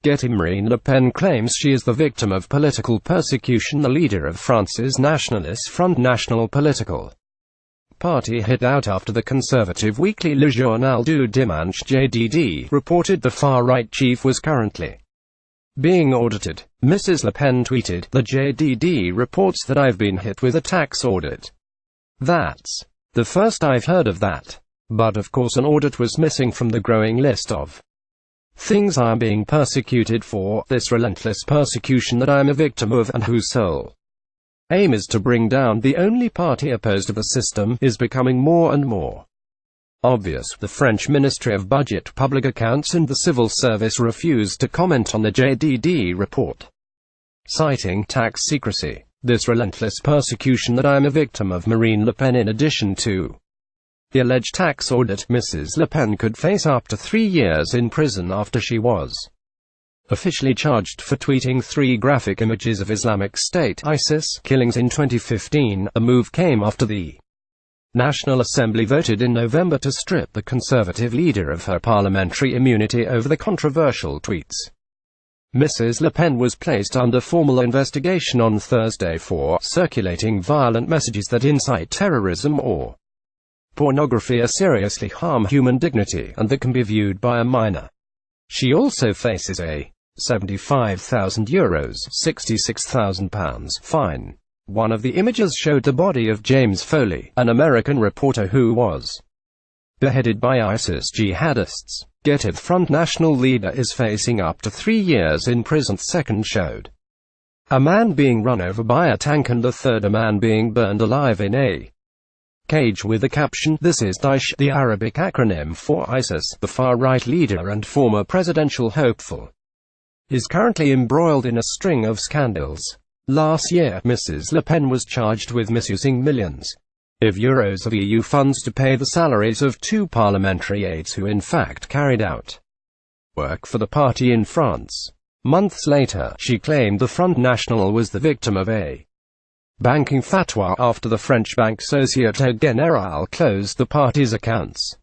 GETTYMarine Le Pen claims she is the victim of political persecution. The leader of France's nationalist Front National political party hit out after the conservative weekly Le Journal du Dimanche (JDD) reported the far-right chief was currently being audited. Mrs. Le Pen tweeted, "The JDD reports that I've been hit with a tax audit. That's the first I've heard of that. But of course an audit was missing from the growing list of things I'm being persecuted for, this relentless persecution that I'm a victim of and whose sole aim is to bring down the only party opposed to the system, is becoming more and more obvious." The French Ministry of Budget, Public Accounts and the Civil Service refused to comment on the JDD report, citing tax secrecy. This relentless persecution that I'm a victim of. Marine Le Pen. In addition to the alleged tax audit, Mrs. Le Pen could face up to 3 years in prison after she was officially charged for tweeting 3 graphic images of Islamic State (ISIS) killings in 2015. The move came after the National Assembly voted in November to strip the conservative leader of her parliamentary immunity over the controversial tweets. Mrs. Le Pen was placed under formal investigation on Thursday for circulating violent messages that incite terrorism or pornography or seriously harm human dignity, and that can be viewed by a minor. She also faces a €75,000 £66,000 fine. One of the images showed the body of James Foley, an American reporter who was beheaded by ISIS jihadists. GETTYMarine Front National leader is facing up to 3 years in prison. Second showed a man being run over by a tank and the third a man being burned alive in a cage with the caption, "This is Daesh," the Arabic acronym for ISIS. The far-right leader and former presidential hopeful is currently embroiled in a string of scandals. Last year, Mrs. Le Pen was charged with misusing millions of euros of EU funds to pay the salaries of 2 parliamentary aides who in fact carried out work for the party in France. Months later, she claimed the Front National was the victim of a banking fatwa after the French bank Société Générale closed the party's accounts.